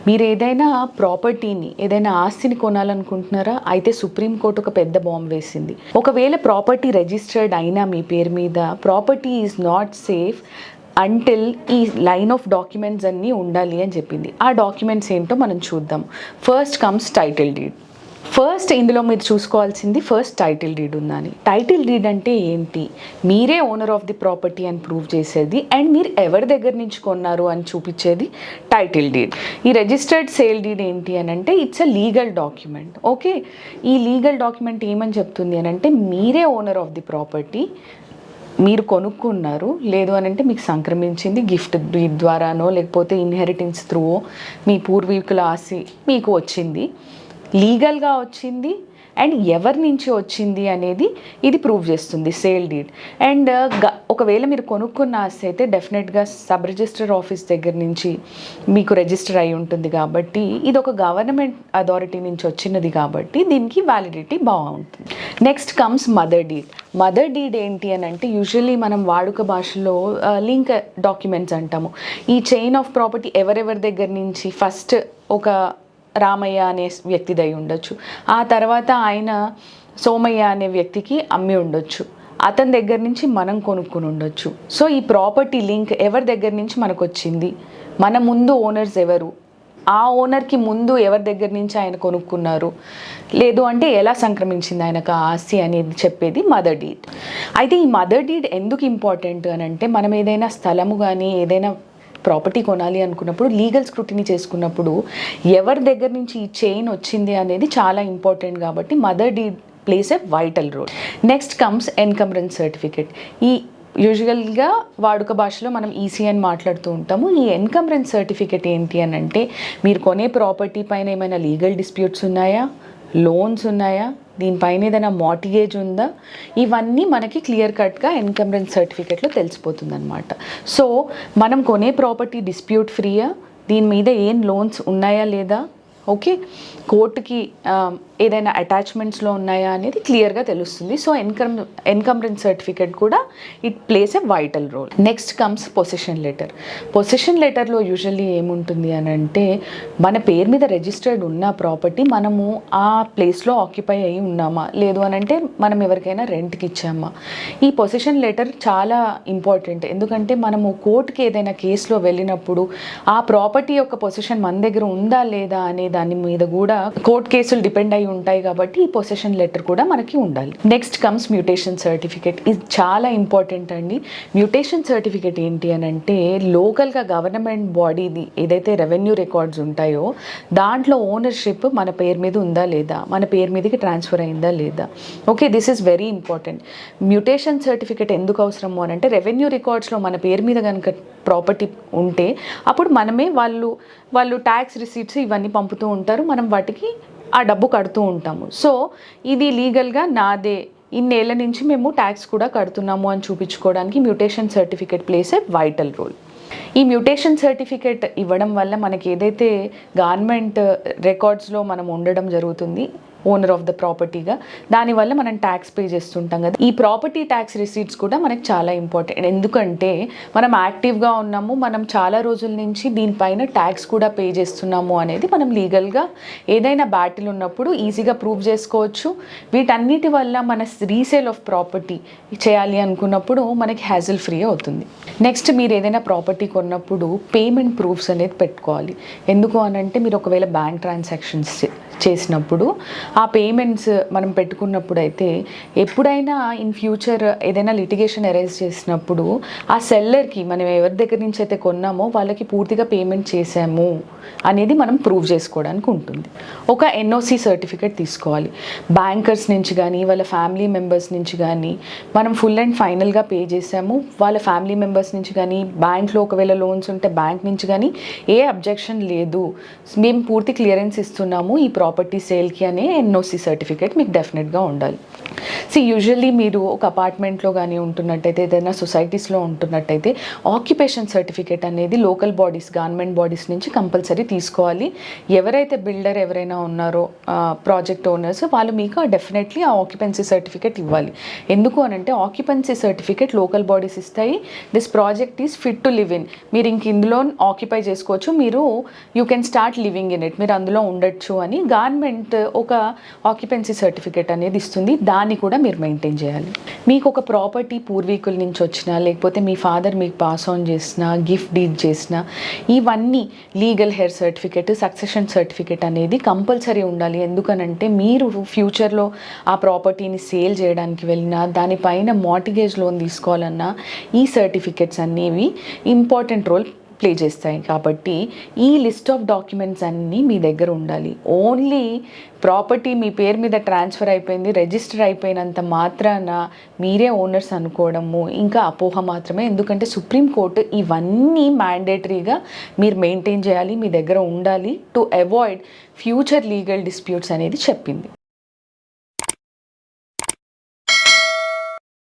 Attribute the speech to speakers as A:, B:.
A: మీరు ఏదైనా ప్రాపర్టీని ఏదైనా ఆస్తిని కొనాలనుకుంటున్నారా? అయితే సుప్రీంకోర్టు ఒక పెద్ద బాంబ్ వేసింది. ఒకవేళ ప్రాపర్టీ రిజిస్టర్డ్ అయినా మీ పేరు మీద property is not safe until ఈ లైన్ ఆఫ్ డాక్యుమెంట్స్ అన్నీ ఉండాలి అని చెప్పింది. ఆ డాక్యుమెంట్స్ ఏంటో మనం చూద్దాం. First comes title deed. First ఇందులో మీరు చూసుకోవాల్సింది ఫస్ట్ టైటిల్ డీడ్ ఉందని. టైటిల్ డీడ్ అంటే ఏంటి? మీరే ఓనర్ ఆఫ్ ది ప్రాపర్టీ అని ప్రూవ్ చేసేది అండ్ మీరు ఎవరి దగ్గర నుంచి కొన్నారు అని చూపించేది టైటిల్ డీడ్. ఈ రిజిస్టర్డ్ సేల్ డీడ్ ఏంటి అని అంటే it's a legal document. Okay, ఈ లీగల్ డాక్యుమెంట్ ఏమని చెప్తుంది అని అంటే మీరే ఓనర్ ఆఫ్ ది ప్రాపర్టీ, మీరు కొనుక్కున్నారు, లేదు అని అంటే మీకు సంక్రమించింది గిఫ్ట్ డీడ్ ద్వారానో లేకపోతే ఇన్హెరిటెన్స్ త్రూ మీ పూర్వీకుల ఆస్తి మీకు వచ్చింది, లీగల్గా వచ్చింది అండ్ ఎవరి నుంచి వచ్చింది అనేది ఇది ప్రూవ్ చేస్తుంది సేల్ డీడ్. అండ్ ఒకవేళ మీరు కొనుక్కున్న ఆస్తి అయితే డెఫినెట్గా సబ్ రిజిస్టర్ ఆఫీస్ దగ్గర నుంచి మీకు రిజిస్టర్ అయి ఉంటుంది కాబట్టి ఇది ఒక గవర్నమెంట్ అథారిటీ నుంచి వచ్చినది కాబట్టి దీనికి వ్యాలిడిటీ బాగుంటుంది. Next comes mother deed. Mother deed ఏంటి అని అంటే యూజువల్లీ మనం వాడుక భాషలో లింక్ డాక్యుమెంట్స్ అంటాము. ఈ చైన్ ఆఫ్ ప్రాపర్టీ ఎవరెవరి దగ్గర నుంచి ఫస్ట్ ఒక రామయ్య అనే వ్యక్తిదై ఉండొచ్చు, ఆ తర్వాత ఆయన సోమయ్య అనే వ్యక్తికి అమ్మి ఉండొచ్చు, అతని దగ్గర నుంచి మనం కొనుక్కుని ఉండొచ్చు. సో ఈ ప్రాపర్టీ లింక్ ఎవరి దగ్గర నుంచి మనకు వచ్చింది, మన ముందు ఓనర్స్ ఎవరు, ఆ ఓనర్కి ముందు ఎవరి దగ్గర నుంచి ఆయన కొనుక్కున్నారు, లేదు అంటే ఎలా సంక్రమించింది ఆయనకు ఆ ఆస్తి అనేది చెప్పేది మదర్ డీడ్. అయితే ఈ మదర్ డీడ్ ఎందుకు ఇంపార్టెంట్ అని అంటే మనం ఏదైనా స్థలము కానీ ఏదైనా ప్రాపర్టీ కొనాలి అనుకున్నప్పుడు లీగల్ స్క్రూటినీ చేసుకున్నప్పుడు ఎవరి దగ్గర నుంచి ఈ చైన్ వచ్చింది అనేది చాలా ఇంపార్టెంట్ కాబట్టి mother deed plays a vital role. Next comes encumbrance certificate. ఈ యూజువల్గా వాడుక భాషలో మనం ఈసీ అని మాట్లాడుతూ ఉంటాము. ఈ ఎన్కంబరెన్స్ సర్టిఫికేట్ ఏంటి అని అంటే మీరు కొనే ప్రాపర్టీ పైన ఏమైనా లీగల్ డిస్ప్యూట్స్ ఉన్నాయా, లోన్స్ ఉన్నాయా, దీనిపైన ఏదైనా మార్టిగేజ్ ఉందా, ఇవన్నీ మనకి క్లియర్ కట్గా ఎన్కంబరెన్స్ సర్టిఫికేట్లో తెలిసిపోతుంది అనమాట. సో మనం కొనే ప్రాపర్టీ డిస్ప్యూట్ ఫ్రీయా, దీని మీద ఏం లోన్స్ ఉన్నాయా లేదా, ఓకే, కోర్టుకి ఏదైనా అటాచ్మెంట్స్లో ఉన్నాయా అనేది క్లియర్గా తెలుస్తుంది. సో ఎన్కంబరెన్స్ సర్టిఫికేట్ కూడా it plays a vital role. Next comes possession letter. Possession లెటర్లో యూజువల్లీ ఏముంటుంది అని అంటే మన పేరు మీద రిజిస్టర్డ్ ఉన్న ప్రాపర్టీ మనము ఆ ప్లేస్లో ఆక్యుపై అయ్యి ఉన్నామా, లేదు అని అంటే మనం ఎవరికైనా రెంట్కి ఇచ్చామా. ఈ పొసెషన్ లెటర్ చాలా ఇంపార్టెంట్. ఎందుకంటే మనము కోర్టుకి ఏదైనా కేసులో వెళ్ళినప్పుడు ఆ ప్రాపర్టీ యొక్క పొసెషన్ మన దగ్గర ఉందా లేదా అనే దాని మీద కూడా కోర్టు కేసులు డిపెండ్ అయి ఉంటాయి కాబట్టి ఈ పొసెషన్ లెటర్ కూడా మనకి ఉండాలి. Next comes mutation certificate. ఇది చాలా ఇంపార్టెంట్ అండి. మ్యూటేషన్ సర్టిఫికేట్ ఏంటి అని అంటే లోకల్గా గవర్నమెంట్ బాడీది ఏదైతే రెవెన్యూ రికార్డ్స్ ఉంటాయో దాంట్లో ఓనర్షిప్ మన పేరు మీద ఉందా లేదా, మన పేరు మీదకి ట్రాన్స్ఫర్ అయిందా లేదా. Okay, this is very important. Mutation certificate ఎందుకు అవసరము అని అంటే రెవెన్యూ రికార్డ్స్లో మన పేరు మీద కనుక ప్రాపర్టీ ఉంటే అప్పుడు మనమే వాళ్ళు ట్యాక్స్ రిసీట్స్ ఇవన్నీ పంపుతూ ఉంటారు, మనం వాటికి ఆ డబ్బు కడుతూ ఉంటాము. సో ఇది లీగల్గా నాదే, ఇన్నేళ్ల నుంచి మేము ట్యాక్స్ కూడా కడుతున్నాము అని చూపించుకోవడానికి mutation certificate plays a vital role. ఈ మ్యూటేషన్ సర్టిఫికేట్ ఇవ్వడం వల్ల మనకి ఏదైతే గవర్నమెంట్ రికార్డ్స్లో మనం ఉండడం జరుగుతుంది ఓనర్ ఆఫ్ ద ప్రాపర్టీగా, దానివల్ల మనం ట్యాక్స్ పే చేస్తుంటాం కదా. ఈ ప్రాపర్టీ ట్యాక్స్ రిసీట్స్ కూడా మనకి చాలా ఇంపార్టెంట్. ఎందుకంటే మనం యాక్టివ్గా ఉన్నాము, మనం చాలా రోజుల నుంచి దీనిపైన ట్యాక్స్ కూడా పే చేస్తున్నాము అనేది మనం లీగల్గా ఏదైనా బ్యాటిల్ ఉన్నప్పుడు ఈజీగా ప్రూవ్ చేసుకోవచ్చు. వీటన్నిటి వల్ల మన రీసేల్ ఆఫ్ ప్రాపర్టీ చేయాలి అనుకున్నప్పుడు మనకి హ్యాజిల్ ఫ్రీ అవుతుంది. నెక్స్ట్ మీరు ఏదైనా ప్రాపర్టీ కొన్నప్పుడు పేమెంట్ ప్రూఫ్స్ అనేది పెట్టుకోవాలి. ఎందుకు అనంటే మీరు ఒకవేళ బ్యాంక్ ట్రాన్సాక్షన్స్ చేసినప్పుడు ఆ పేమెంట్స్ మనం పెట్టుకున్నప్పుడు అయితే ఎప్పుడైనా ఇన్ ఫ్యూచర్ ఏదైనా లిటిగేషన్ అరైజ్ చేసినప్పుడు ఆ సెల్లర్కి మనం ఎవరి దగ్గర నుంచి అయితే కొన్నామో వాళ్ళకి పూర్తిగా పేమెంట్ చేసాము అనేది మనం ప్రూవ్ చేసుకోవడానికి ఉంటుంది. ఒక ఎన్ఓసి సర్టిఫికేట్ తీసుకోవాలి. బ్యాంకర్స్ నుంచి కానీ వాళ్ళ ఫ్యామిలీ మెంబర్స్ నుంచి కానీ మనం ఫుల్ అండ్ ఫైనల్గా పే చేసాము, వాళ్ళ ఫ్యామిలీ మెంబర్స్ నుంచి కానీ బ్యాంక్లో ఒకవేళ లోన్స్ ఉంటే బ్యాంక్ నుంచి కానీ ఏ అబ్జెక్షన్ లేదు, మేము పూర్తి క్లియరెన్స్ ఇస్తున్నాము, ఈ ప్రాపర్టీ సేల్కి అనే ఎన్ఓసి సర్టిఫికేట్ మీకు డెఫినెట్గా ఉండాలి. యూజువల్లీ మీరు ఒక అపార్ట్మెంట్లో కానీ ఉంటున్నట్టయితే, ఏదైనా సొసైటీస్లో ఉంటున్నట్టయితే ఆక్యుపేషన్ సర్టిఫికేట్ అనేది లోకల్ బాడీస్, గవర్నమెంట్ బాడీస్ నుంచి కంపల్సరీ తీసుకోవాలి. ఎవరైతే బిల్డర్ ఎవరైనా ఉన్నారో ప్రాజెక్ట్ ఓనర్స్, వాళ్ళు మీకు డెఫినెట్లీ ఆ ఆక్యుపెన్సీ సర్టిఫికేట్ ఇవ్వాలి. ఎందుకు అనంటే ఆక్యుపెన్సీ సర్టిఫికేట్ లోకల్ బాడీస్ ఇస్తాయి. This project is fit to live in. మీరు ఇంక ఇందులో ఆక్యుపై చేసుకోవచ్చు, మీరు you can start living in it, మీరు అందులో ఉండొచ్చు అని గవర్నమెంట్ ఒక ఆక్యుపెన్సీ సర్టిఫికేట్ అనేది ఇస్తుంది. దాన్ని కూడా మీరు మెయింటైన్ చేయాలి. మీకు ఒక ప్రాపర్టీ పూర్వీకుల నుంచి వచ్చినా, లేకపోతే మీ ఫాదర్ మీకు పాస్ ఆన్ చేసిన, గిఫ్ట్ డీడ్ చేసిన, ఇవన్నీ legal heir certificate, succession certificate అనేది కంపల్సరీ ఉండాలి. ఎందుకనంటే మీరు ఫ్యూచర్లో ఆ ప్రాపర్టీని సేల్ చేయడానికి వెళ్ళినా, దానిపైన మార్టిగేజ్ లోన్ తీసుకోవాలన్నా ఈ సర్టిఫికేట్స్ అనేవి ఇంపార్టెంట్ రోల్ ప్లే చేస్తాయి. కాబట్టి ఈ లిస్ట్ ఆఫ్ డాక్యుమెంట్స్ అన్నీ మీ దగ్గర ఉండాలి. ఓన్లీ ప్రాపర్టీ మీ పేరు మీద ట్రాన్స్ఫర్ అయిపోయింది, రిజిస్టర్ అయిపోయినంత మాత్రాన మీరే ఓనర్స్ అనుకోవడము ఇంకా అపోహ మాత్రమే. ఎందుకంటే సుప్రీంకోర్టు ఇవన్నీ మ్యాండేటరీగా మీరు మెయింటైన్ చేయాలి, మీ దగ్గర ఉండాలి to avoid future legal disputes అనేది చెప్పింది.